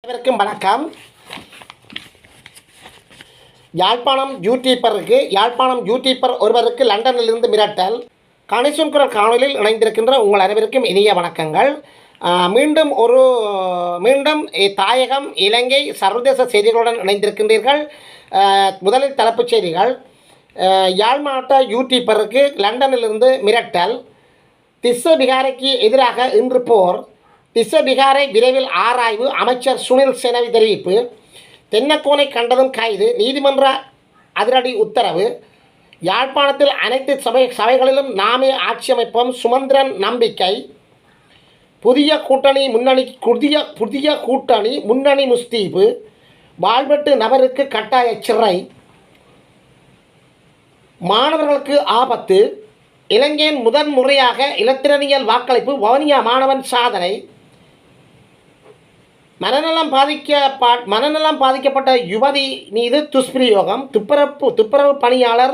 அனைவருக்கும் வணக்கம். யாழ்ப்பாணம் யூடியூபர் ஒருவருக்கு லண்டனிலிருந்து மிரட்டல். கணிசன் குரல் காணொலியில் இணைந்திருக்கின்ற உங்கள் அனைவருக்கும் இனிய வணக்கங்கள். மீண்டும் தாயகம் இலங்கை சர்வதேச செய்திகளுடன் இணைந்திருக்கின்றீர்கள். முதலில் தலைப்புச் செய்திகள். யாழ் மாவட்ட யூடியூபருக்கு லண்டனிலிருந்து மிரட்டல். திஸ்ஸ பிகாரைக்கு எதிராக இன்று போர். திஸ்ஸ பிகாரை விரைவில் ஆராய்வு, அமைச்சர் சுனில் செனவி தெரிவிப்பு. தென்னக்கோனை கண்டதும் கைது, நீதிமன்ற அதிரடி உத்தரவு. யாழ்ப்பாணத்தில் அனைத்து சபைகளிலும் நாமே ஆட்சி அமைப்போம், சுமந்திரன் நம்பிக்கை. புதிய கூட்டணி முன்னணி முஸ்தீபு. வாழ்வெட்டு நபருக்கு கட்டாய சிறை. மாணவர்களுக்கு ஆபத்து. இலங்கையின் முதன் முறையாக இலத்திரனியல் வாக்களிப்பு, வவுனியா மாணவன் சாதனை. மனநலம் பாதிக்கப்பட்ட யுவதி மீது துஷ்பிரயோகம். துப்புரவு பணியாளர்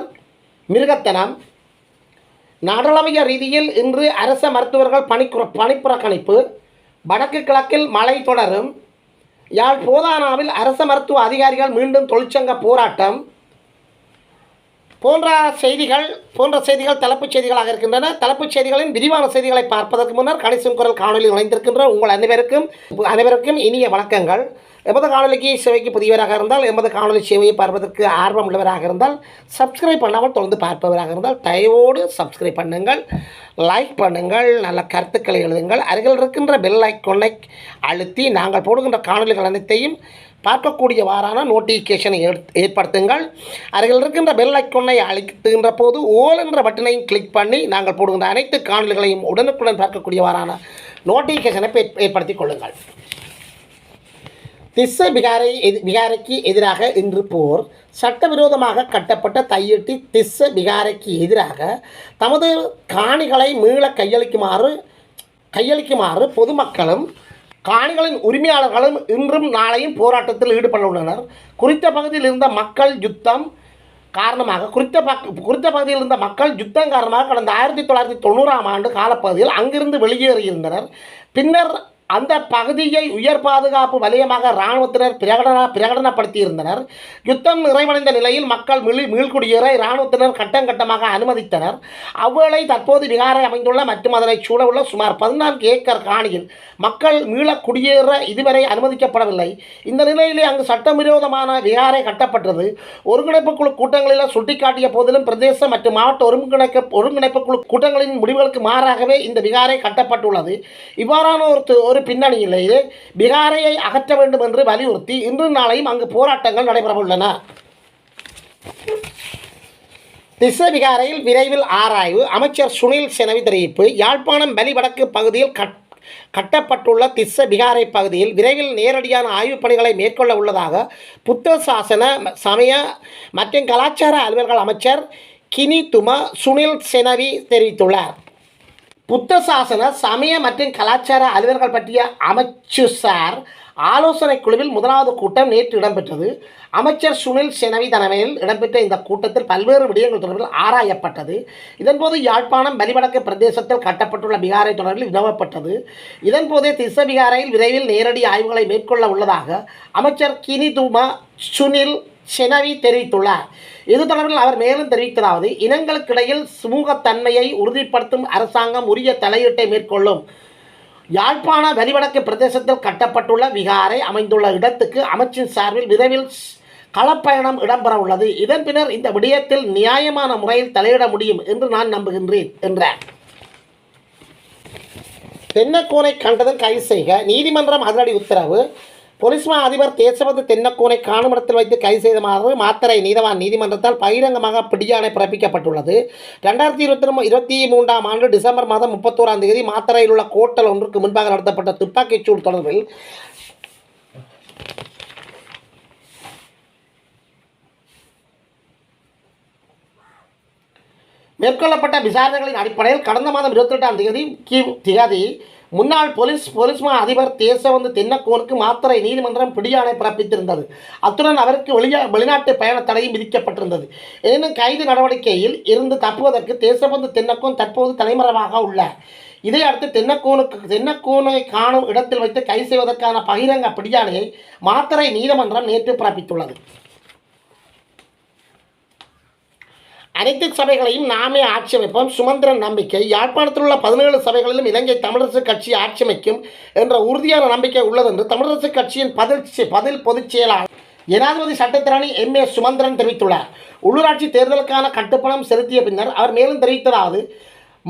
மிருகத்தனம். நாடளாவிய ரீதியில் இன்று அரச மருத்துவர்கள் பணிப்புறக்கணிப்பு. வடக்கு கிழக்கில் மழை தொடரும். யாழ் போதானாவில் அரச மருத்துவ அதிகாரிகள் மீண்டும் தொழிற்சங்க போராட்டம் போன்ற செய்திகள் தலைப்புச் செய்திகளாக இருக்கின்றன. தலைப்புச் செய்திகளின் விரிவான செய்திகளை பார்ப்பதற்கு முன்னர் கணிசன் குரல் காணொலியில் இணைந்திருக்கின்ற உங்கள் அனைவருக்கும் இனிய வணக்கங்கள். எமது காணொலிக்கு சேவைக்கு புதியவராக இருந்தால், எமது காணொலி சேவையை பார்ப்பதற்கு ஆர்வம் உள்ளவராக இருந்தால், சப்ஸ்கிரைப் பண்ணாமல் தொடர்ந்து பார்ப்பவராக இருந்தால் தயவோடு சப்ஸ்கிரைப் பண்ணுங்கள், லைக் பண்ணுங்கள், நல்ல கருத்துக்களை எழுதுங்கள். அருகில் இருக்கின்ற பெல் ஐக்கோனை அழுத்தி நாங்கள் போடுகின்ற காணொலிகள் அனைத்தையும் பார்க்கக்கூடியவாறான நோட்டிஃபிகேஷனை ஏற்படுத்துங்கள். அருகில் இருக்கின்ற பெல் ஐக்கோனை அழுத்துகின்ற போது ஓல் என்ற பட்டனையும் கிளிக் பண்ணி நாங்கள் போடுகின்ற அனைத்து காணொலிகளையும் உடனுக்குடன் பார்க்கக்கூடியவாறான நோட்டிஃபிகேஷனை ஏற்படுத்திக் கொள்ளுங்கள். திஸ்ஸ பிகாரைக்கு எதிராக இன்று போர். சட்டவிரோதமாக கட்டப்பட்ட தையிட்டி திஸ்ஸ பிகாரைக்கு எதிராக தமது காணிகளை மீள கையளிக்குமாறு பொதுமக்களும் காணிகளின் உரிமையாளர்களும் இன்றும் நாளையும் போராட்டத்தில் ஈடுபட உள்ளனர். குறித்த பகுதியில் இருந்த மக்கள் யுத்தம் காரணமாக கடந்த 1990ஆம் ஆண்டு காலப்பகுதியில் அங்கிருந்து வெளியேறியிருந்தனர். பின்னர் அந்த பகுதியை உயர் பாதுகாப்பு வலயமாக இராணுவத்தினர் பிரகடனப்படுத்தியிருந்தனர். யுத்தம் நிறைவடைந்த நிலையில் மக்கள் மீள்குடியேற இராணுவத்தினர் கட்டமாக அனுமதித்தனர். அவ்வேளை தற்போது விகாரை அமைந்துள்ள மற்றும் அதனை சூழவுள்ள சுமார் 14 ஏக்கர் காணியில் மக்கள் மீள குடியேற இதுவரை அனுமதிக்கப்படவில்லை. இந்த நிலையிலே அங்கு சட்டவிரோதமான விகாரை கட்டப்பட்டது. ஒருங்கிணைப்பு குழு கூட்டங்களில் சுட்டிக்காட்டிய போதிலும் பிரதேச மற்றும் மாவட்ட ஒருங்கிணைப்பு குழு கூட்டங்களின் முடிவுகளுக்கு மாறாகவே இந்த விகாரை கட்டப்பட்டுள்ளது. இவ்வாறான ஒரு பின்னணியிலேயே பிகாரையை அகற்ற வேண்டும் என்று வலியுறுத்தி இன்று நாளையும் அங்கு போராட்டங்கள் நடைபெறவுள்ளன. திஸ்ஸ பிகாரையில் விரைவில் ஆராய்வு, அமைச்சர் சுனில் செனவி தெரிவிப்பு. யாழ்ப்பாணம் வடக்கு பகுதியில் கட்டப்பட்டுள்ள திஸ்ஸ பிகாரை பகுதியில் விரைவில் நேரடியான ஆய்வுப் பணிகளை மேற்கொள்ள உள்ளதாக புத்த சாசன, சமய மற்றும் கலாச்சார அலுவல்கள் அமைச்சர் கினிதும சுனில் செனவி தெரிவித்துள்ளார். புத்த சாசன, சமய மற்றும் கலாச்சார அலுவல்கள் பற்றிய அமைச்சுசார் ஆலோசனை குழுவில் முதலாவது கூட்டம் நேற்று இடம்பெற்றது. அமைச்சர் சுனில் செனவி தலைமையில் இடம்பெற்ற இந்த கூட்டத்தில் பல்வேறு விடயங்கள் தொடர்பில் ஆராயப்பட்டது. இதன்போது யாழ்ப்பாணம் வடக்கு பிரதேசத்தில் கட்டப்பட்டுள்ள பிகாரை தொடர்பில் வினவப்பட்டது. இதன்போதே திஸ்ஸ பிகாரையில் விரைவில் நேரடி ஆய்வுகளை மேற்கொள்ள உள்ளதாக அமைச்சர் கினிதும சுனில் செனவி தெரிவித்துள்ளார். இது தொடர்பில் அவர் மேலும் தெரிவித்ததாவது, இனங்களுக்கிடையில் சுமூகத்தன்மையை உறுதிப்படுத்தும் அரசாங்கம் உரிய தலையீட்டை மேற்கொள்ளும். யாழ்ப்பாண வடக்கு பிரதேசத்தில் கட்டப்பட்டுள்ள விகாரை அமைந்துள்ள இடத்துக்கு அமைச்சின் சார்பில் விரைவில் களப்பயணம் இடம்பெற உள்ளது. இதன் பின்னர் இந்த விடயத்தில் நியாயமான முறையில் தலையிட முடியும் என்று நான் நம்புகின்றேன் என்றார். தென்னக்கோனை கண்டதும் கைது செய்க, நீதிமன்றம் அதிரடி உத்தரவு. பொலிஸ் மா அதிபர் தேசபந்து தென்னக்கோனை காணுமிடத்தில் வைத்து கைது செய்தமாறு மாத்தறை நீதவான் நீதிமன்றத்தால் பகிரங்கமாக பிடியாணை பிறப்பிக்கப்பட்டுள்ளது. 2023ஆம் ஆண்டு டிசம்பர் மாதம் 31ஆம் தேதி மாத்தறையில் உள்ள கோட்டல் ஒன்றுக்கு முன்பாக நடத்தப்பட்ட துப்பாக்கிச்சூடு தொடர்பில் மேற்கொள்ளப்பட்ட விசாரணைகளின் அடிப்படையில் கடந்த மாதம் 28ஆம் தேதி முன்னாள் போலீஸ் மா அதிபர் தேசபந்து தென்னக்கோனுக்கு மாத்தறை நீதிமன்றம் பிடியாணை பிறப்பித்திருந்தது. அத்துடன் அவருக்கு வெளிநாட்டு பயண தடையும் விதிக்கப்பட்டிருந்தது. எனினும் கைது நடவடிக்கையில் இருந்து தப்புவதற்கு தேசபந்து தென்னக்கோன் தற்போது தலைமறைவாக உள்ளார். இதையடுத்து தென்னக்கூனை காணும் இடத்தில் வைத்து கைது செய்வதற்கான பகிரங்க பிடியாணையை மாத்தறை நீதிமன்றம் நேற்று பிறப்பித்துள்ளது. அனைத்து சபைகளையும் நாமே ஆட்சி அமைப்போம் சுமந்திரன் நம்பிக்கை. யாழ்ப்பாணத்தில் உள்ள 17 சபைகளிலும் இலங்கை தமிழரசு கட்சி ஆட்சி அமைக்கும் என்ற உறுதியான நம்பிக்கை உள்ளது என்று தமிழரசு கட்சியின் பதில் பொதுச் செயலாளர் ஜனாதிபதி சட்டத்திரணி M.A. சுமந்திரன் தெரிவித்துள்ளார். உள்ளூராட்சி தேர்தலுக்கான கட்டுப்பணம் செலுத்திய பின்னர் அவர் மேலும் தெரிவித்ததாவது,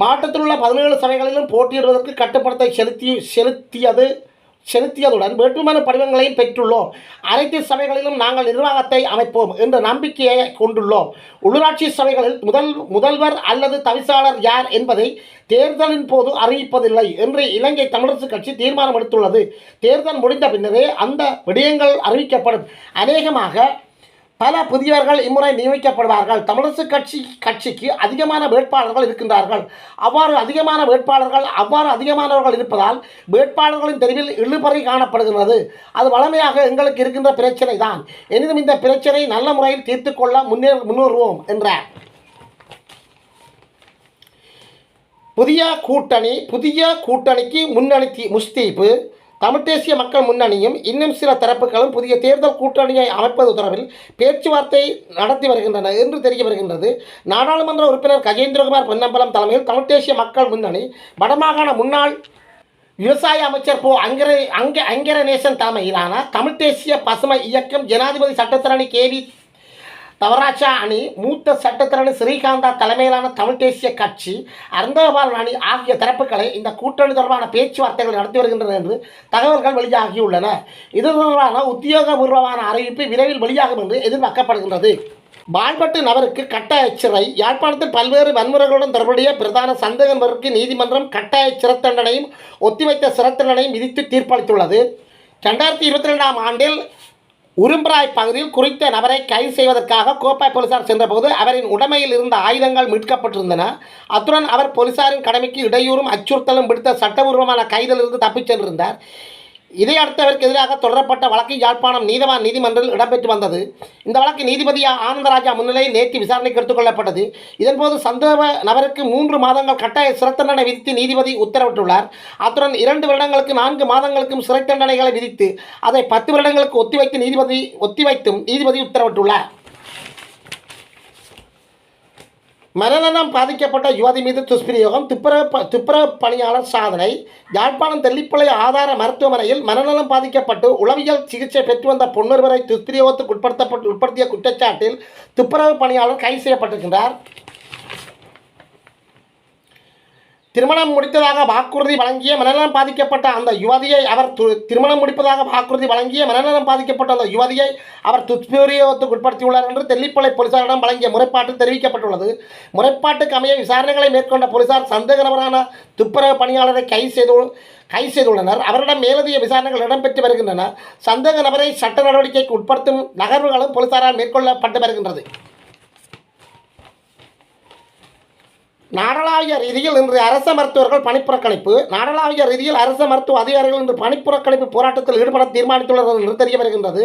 மாவட்டத்தில் உள்ள 17 சபைகளிலும் போட்டியிடுவதற்கு கட்டுப்பணத்தை செலுத்தியதுடன் வேட்புமனு படிவங்களையும் பெற்றுள்ளோம். அனைத்து சபைகளிலும் நாங்கள் நிர்வாகத்தை அமைப்போம் என்ற நம்பிக்கையை கொண்டுள்ளோம். உள்ளூராட்சி சபைகளில் முதல்வர் அல்லது தவிசாளர் யார் என்பதை தேர்தலின் போது அறிவிப்பதில்லை என்று இலங்கை தமிழரசு கட்சி தீர்மானம் எடுத்துள்ளது. தேர்தல் முடிந்த பின்னரே அந்த விடயங்கள் அறிவிக்கப்படும். அநேகமாக பல புதியவர்கள் இம்முறை நியமிக்கப்படுவார்கள். தமிழரசு கட்சிக்கு அதிகமான வேட்பாளர்கள் இருக்கின்றார்கள். அவ்வாறு அதிகமானவர்கள் இருப்பதால் வேட்பாளர்களின் தெரிவில் இழுபறி காணப்படுகின்றது. அது வழமையாக எங்களுக்கு இருக்கின்ற பிரச்சனை தான். எனினும் இந்த பிரச்சனை நல்ல முறையில் தீர்த்து கொள்ள முன்னேறுவோம் என்றார். புதிய கூட்டணிக்கு முஸ்தீபு தமிழ் தேசிய மக்கள் முன்னணியும் இன்னும் சில தரப்புகளும் புதிய தேர்தல் கூட்டணியை அமைப்பது தொடர்பில் பேச்சுவார்த்தை நடத்தி வருகின்றன என்று தெரிய வருகின்றது. நாடாளுமன்ற உறுப்பினர் கஜேந்திரகுமார் பொன்னம்பலம் தலைமையில் தமிழ் தேசிய மக்கள் முன்னணி வடமாகாண முன்னாள் விவசாய அமைச்சர் அங்கரநேசன் தலைமையிலான தமிழ் தேசிய பசுமை இயக்கம், ஜனாதிபதி சட்டத்தரணி KV தவராஜா அணி, மூத்த சட்டத்தரணி ஸ்ரீகாந்தா தலைமையிலான தமிழ் தேசிய கட்சி, அருந்தகபாலன் அணி ஆகிய தரப்புகளை இந்த கூட்டணி தொடர்பான பேச்சுவார்த்தைகள் நடத்தி வருகின்றன என்று தகவல்கள் வெளியாகியுள்ளன. இது தொடர்பான உத்தியோகபூர்வமான அறிவிப்பு விரைவில் வெளியாகும் என்று எதிர்பார்க்கப்படுகின்றது. பால்பட்டு நபருக்கு கட்டாய சிறை. யாழ்ப்பாணத்தில் பல்வேறு வன்முறைகளுடன் தொடர்புடைய பிரதான சந்தேக நபருக்கு நீதிமன்றம் கட்டாய சிறைத்தண்டனையும் ஒத்திவைத்த சிறைத்தண்டனையும் விதித்து தீர்ப்பளித்துள்ளது. 2022ஆம் ஆண்டில் உரும்பராய் பகுதியில் குறித்த நபரை கைது செய்வதற்காக கோப்பாய் போலீசார் சென்றபோது அவரின் உடைமையில் இருந்த ஆயுதங்கள் மீட்கப்பட்டிருந்தன. அத்துடன் அவர் போலீசாரின் கடமைக்கு இடையூறும் அச்சுறுத்தலும் விடுத்த சட்டபூர்வமான கைதிலிருந்து தப்பிச் சென்றிருந்தார். இதையடுத்து அவருக்கு எதிராக தொடரப்பட்ட வழக்கு யாழ்ப்பாணம் நீதவான் நீதிமன்றில் இடம்பெற்று வந்தது. இந்த வழக்கு நீதிபதி ஆனந்தராஜா முன்னிலையில் நேற்று விசாரணைக்கு எடுத்துக்கொள்ளப்பட்டது. இதன்போது சந்தேக நபருக்கு 3 மாதங்கள் கட்டாய சிறை தண்டனை விதித்து நீதிபதி உத்தரவிட்டுள்ளார். அத்துடன் 2 வருடங்களுக்கு 4 மாதங்களுக்கும் சிறை தண்டனைகளை விதித்து அதை 10 வருடங்களுக்கு ஒத்திவைத்தும் நீதிபதி உத்தரவிட்டுள்ளார். மனநலம் பாதிக்கப்பட்ட யுவதி மீது துஷ்பிரயோகம், துப்புரவு பணியாளர் சாதனை. யாழ்ப்பாணம் தெல்லிப்பளை ஆதார மருத்துவமனையில் மனநலம் பாதிக்கப்பட்டு உளவியல் சிகிச்சை பெற்று வந்த பொன்னொருவரை துஷ்பிரயோகத்துக்கு உட்படுத்திய குற்றச்சாட்டில் துப்புரவு பணியாளர் கைது செய்யப்பட்டிருக்கின்றார். திருமணம் முடித்ததாக வாக்குறுதி வழங்கிய மனநலம் பாதிக்கப்பட்ட அந்த யுவதியை அவர் துஷ்பிரயோகத்துக்கு உட்படுத்தியுள்ளார் என்று தெல்லிப்பளை போலீசாரிடம் வழங்கிய முறைப்பாட்டில் தெரிவிக்கப்பட்டுள்ளது. முறைப்பாட்டுக்கு அமைய விசாரணைகளை மேற்கொண்ட போலீசார் சந்தேக நபரான துப்புரவு பணியாளரை கைது செய்துள்ளனர். அவரிடம் மேலதிக விசாரணைகள் இடம்பெற்று வருகின்றன. சந்தேக நபரை சட்ட நடவடிக்கைக்கு உட்படுத்தும் நகர்வுகளும் போலீசாரால் மேற்கொள்ளப்பட்டு வருகின்றது. நாடளாவிய ரீதியில் இன்று அரச மருத்துவர்கள் பணிப்புறக்கணிப்பு. நாடளாவிய ரீதியில் அரச மருத்துவ அதிகாரிகள் இன்று பணிப்புறக்கணிப்பு போராட்டத்தில் ஈடுபட தீர்மானித்துள்ளது என்று தெரிய வருகின்றது.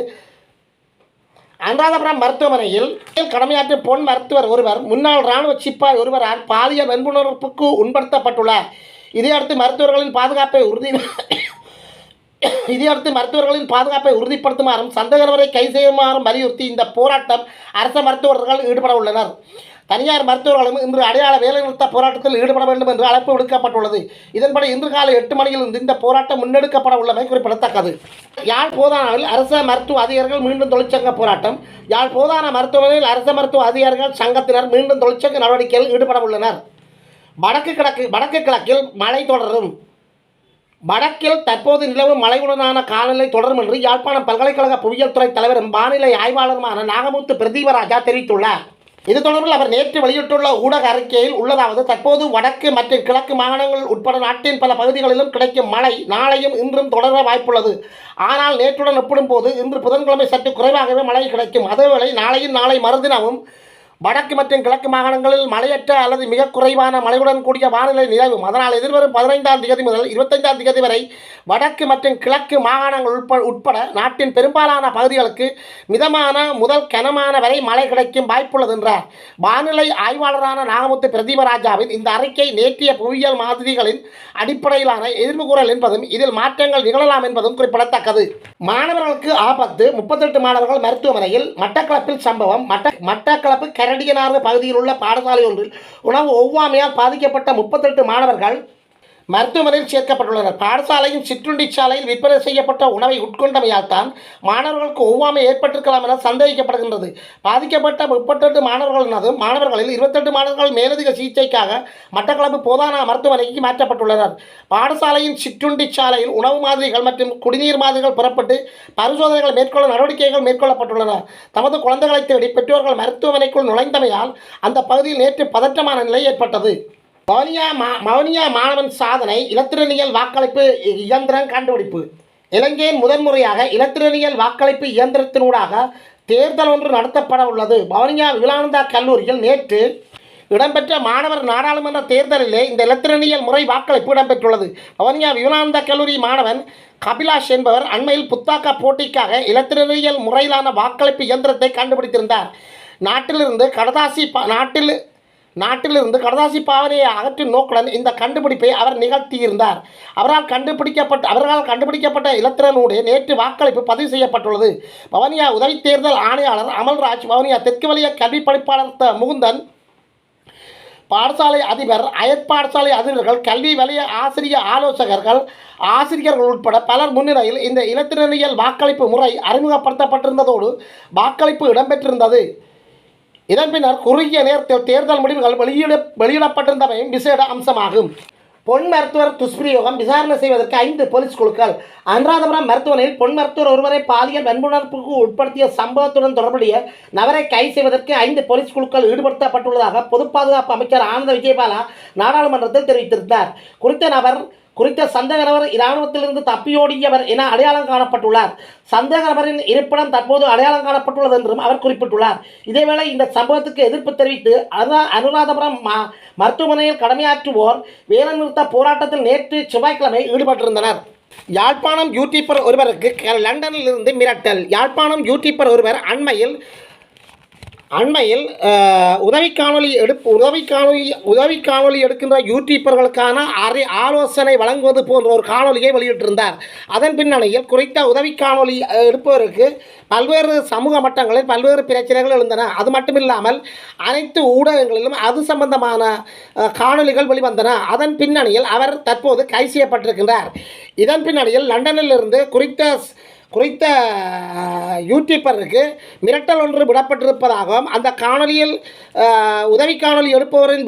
அனுராதபுரம் மருத்துவமனையில் கடமையாற்றும் பெண் மருத்துவர் ஒருவர் முன்னாள் இராணுவ சிப்பாய் ஒருவரால் பாலியல் வன்புணர்வுக்கு உட்படுத்தப்பட்டுள்ளார். இதையடுத்து மருத்துவர்களின் பாதுகாப்பை உறுதிப்படுத்துமாறும் சந்தேக நபரை கைது செய்யுமாறும் வலியுறுத்தி இந்த போராட்டம் அரச மருத்துவர்கள் ஈடுபட உள்ளனர். தனியார் மருத்துவர்களும் இன்று அடையாள வேலைநிறுத்த போராட்டத்தில் ஈடுபட வேண்டும் என்று அழைப்பு விடுக்கப்பட்டுள்ளது. இதன்படி இன்று காலை 8 மணியில் இந்த போராட்டம் முன்னெடுக்கப்பட உள்ளமை குறிப்பிடத்தக்கது. யாழ் போதானாவில் அரச மருத்துவ அதிகாரிகள் மீண்டும் தொழிற்சங்க போராட்டம். யாழ் போதான மருத்துவமனையில் அரச மருத்துவ அதிகாரிகள் சங்கத்தினர் மீண்டும் தொழிற்சங்க நடவடிக்கையில் ஈடுபட உள்ளனர். வடக்கு கிழக்கில் மழை தொடரும். வடக்கில் தற்போது நிலவும் மழையுடனான காலநிலை தொடரும் என்று யாழ்ப்பாணம் பல்கலைக்கழக புவியியல் துறை தலைவரும் வானிலை ஆய்வாளருமான நாகமுத்து பிரதீபராஜா தெரிவித்துள்ளார். இது தொடர்பில் அவர் நேற்று வெளியிட்டுள்ள ஊடக அறிக்கையில் உள்ளதாவது, தற்போது வடக்கு மற்றும் கிழக்கு மாகாணங்கள் உட்பட நாட்டின் பல பகுதிகளிலும் கிடைக்கும் மழை நாளையும் இன்றும் தொடர வாய்ப்புள்ளது. ஆனால் நேற்றுடன் ஒப்பிடும்போது இன்று புதன்கிழமை சற்று குறைவாகவே மழை கிடைக்கும். அதேவேளை நாளை மறுதினமும் வடக்கு மற்றும் கிழக்கு மாகாணங்களில் மழையற்ற அல்லது மிக குறைவான மழையுடன் கூடிய வானிலை நிலவும். அதனால் எதிர்வரும் 15ஆம் தேதி முதல் 25ஆம் தேதி வரை வடக்கு மற்றும் கிழக்கு மாகாணங்கள் உட்பட நாட்டின் பெரும்பாலான பகுதிகளுக்கு மிதமான முதல் கனமான வரை மழை கிடைக்கும் வாய்ப்புள்ளது என்றார். வானிலை ஆய்வாளரான நாகமுத்து பிரதீபராஜாவின் இந்த அறிக்கை நேற்றைய புவியியல் மாதிரிகளின் அடிப்படையிலான எதிர்வுகூறல் என்பதும் இதில் மாற்றங்கள் நிகழலாம் என்பதும் குறிப்பிடத்தக்கது. மாணவர்களுக்கு ஆபத்து. 38 மாணவர்கள் மருத்துவமனையில். மட்டக்களப்பில் சம்பவம். மட்டக்களப்பு கரடியனாறு பகுதியில் உள்ள பாடசாலை ஒன்றில் உணவு ஒவ்வாமையால் பாதிக்கப்பட்ட 38 மாணவர்கள் மருத்துவமனையில் சேர்க்கப்பட்டுள்ளனர். பாடசாலையின் சிற்றுண்டி சாலையில் விற்பனை செய்யப்பட்ட உணவை உட்கொண்டமையால் தான் மாணவர்களுக்கு ஒவ்வாமை ஏற்பட்டிருக்கலாம் என சந்தேகிக்கப்படுகின்றது. பாதிக்கப்பட்ட 38 மாணவர்களில் 28 மாணவர்கள் மேலதிக சிகிச்சைக்காக மட்டக்களப்பு போதனா மருத்துவமனைக்கு மாற்றப்பட்டுள்ளனர். பாடசாலையின் சிற்றுண்டி சாலையில் உணவு மாதிரிகள் மற்றும் குடிநீர் மாதிரிகள் புறப்பட்டு பரிசோதனைகள் மேற்கொள்ள நடவடிக்கைகள் மேற்கொள்ளப்பட்டுள்ளன. தமது குழந்தைகளை தேடி பெற்றோர்கள் மருத்துவமனைக்குள் நுழைந்தமையால் அந்த பகுதியில் நேற்று பதற்றமான நிலை ஏற்பட்டது. வவுனியா மாணவன் சாதனை. இலத்திரனியல் வாக்களிப்பு இயந்திரம் கண்டுபிடிப்பு. இலங்கையின் முதன்முறையாக இலத்திரனியல் வாக்களிப்பு இயந்திரத்தினூடாக தேர்தல் ஒன்று நடத்தப்பட உள்ளது. வவுனியா விவேகானந்தா கல்லூரியில் நேற்று இடம்பெற்ற மாணவர் நாடாளுமன்ற தேர்தலிலே இந்த இலத்திரனியல் முறை வாக்களிப்பு இடம்பெற்றுள்ளது. வவுனியா விவேகானந்தா கல்லூரி மாணவன் கபிலாஷ் என்பவர் அண்மையில் புத்தாக்க போட்டிக்காக இலத்திரனியல் முறையிலான வாக்களிப்பு இயந்திரத்தை கண்டுபிடித்திருந்தார். நாட்டிலிருந்து கடதாசி பாவனையை அகற்றும் நோக்குடன் இந்த கண்டுபிடிப்பை அவர் நிகழ்த்தியிருந்தார். அவரால் கண்டுபிடிக்கப்பட்ட இலத்திரனூடே நேற்று வாக்களிப்பு பதிவு செய்யப்பட்டுள்ளது. வவுனியா உதவி தேர்தல் ஆணையாளர் அமல்ராஜ், வவுனியா தெற்கு வலய கல்வி பணிப்பாளர் முகுந்தன், பாடசாலை அதிபர், அயற்பாடசாலை அதிபர்கள், கல்வி வலய ஆசிரியர்கள் உட்பட பலர் முன்னிலையில் இந்த இலத்திரனியல் வாக்களிப்பு முறை அறிமுகப்படுத்தப்பட்டிருந்ததோடு வாக்களிப்பு இடம்பெற்றிருந்தது. இதன் பின்னர் குறுகிய நேரத்தில் தேர்தல் முடிவுகள் வெளியிடப்பட்டிருந்தமையும் விசேட அம்சமாகும். பொன் மருத்துவர் துஷ்பிரயோகம் விசாரணை செய்வதற்கு 5 போலீஸ் குழுக்கள். அனுராதபுரம் மருத்துவமனையில் பொன் மருத்துவர் ஒருவரை பாலியல் வன்புணர்வுக்கு உட்படுத்திய சம்பவத்துடன் தொடர்புடைய நபரை கைது செய்வதற்கு 5 போலீஸ் குழுக்கள் ஈடுபடுத்தப்பட்டுள்ளதாக பொது பாதுகாப்பு அமைச்சர் ஆனந்த விஜயபாலா நாடாளுமன்றத்தில் தெரிவித்திருந்தார். குறித்த சந்தேக நபர் இராணுவத்திலிருந்து தப்பியோடியவர் என அடையாளம் காணப்பட்டுள்ளார். சந்தேக நபரின் இருப்பிடம் தற்போது அடையாளம் காணப்பட்டுள்ளது என்றும் அவர் குறிப்பிட்டுள்ளார். இதேவேளை இந்த சம்பவத்துக்கு எதிர்ப்பு தெரிவித்து அனுராதபுரம் மருத்துவமனையில் கடமையாற்றுவோர் வேலைநிறுத்த போராட்டத்தில் நேற்று செவ்வாய்க்கிழமை ஈடுபட்டிருந்தனர். யாழ்ப்பாணம் யூடியூபர் ஒருவருக்கு லண்டனில் இருந்து மிரட்டல். யாழ்ப்பாணம் யூடியூபர் ஒருவர் அண்மையில் உதவி காணொலி எடுக்கின்ற யூடியூபர்களுக்கான ஆலோசனை வழங்குவது போன்ற ஒரு காணொலியை வெளியிட்டிருந்தார். அதன் பின்னணியில் குறித்த உதவி காணொலி எடுப்பவருக்கு பல்வேறு சமூக மட்டங்களில் பல்வேறு பிரச்சனைகள் எழுந்தன. அது மட்டுமில்லாமல் அனைத்து ஊடகங்களிலும் அது சம்பந்தமான காணொலிகள் வெளிவந்தன. அதன் பின்னணியில் அவர் தற்போது கைது செய்யப்பட்டிருக்கின்றார். இதன் பின்னணியில் லண்டனில் இருந்து குறித்த யூடியூபருக்கு மிரட்டல் ஒன்று விடப்பட்டிருப்பதாகவும் அந்த காணொலியில் உதவி காணொலி எடுப்பவரின்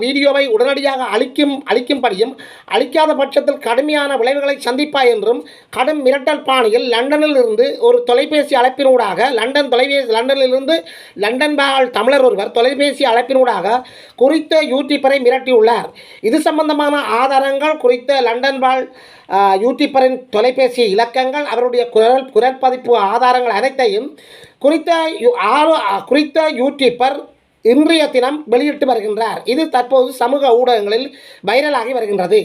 வீடியோவை உடனடியாக அளிக்கும்படியும் அளிக்காத பட்சத்தில் கடுமையான விளைவுகளை சந்திப்பாய் என்றும் கடும் மிரட்டல் பாணியில் லண்டனில் இருந்து ஒரு தொலைபேசி அழைப்பினூடாக லண்டன் வாழ் தமிழர் ஒருவர் தொலைபேசி அழைப்பினூடாக குறித்த யூடியூபரை மிரட்டியுள்ளார். இது சம்பந்தமான ஆதாரங்கள், குறித்த லண்டன் வாழ் யூடியூபரின் தொலைபேசி இலக்கங்கள், அவருடைய குரல் பதிப்பு ஆதாரங்கள் அனைத்தையும் குறித்த யூடியூபர் இன்றைய தினம் வெளியிட்டு வருகின்றார். இது தற்போது சமூக ஊடகங்களில் வைரலாகி வருகின்றது.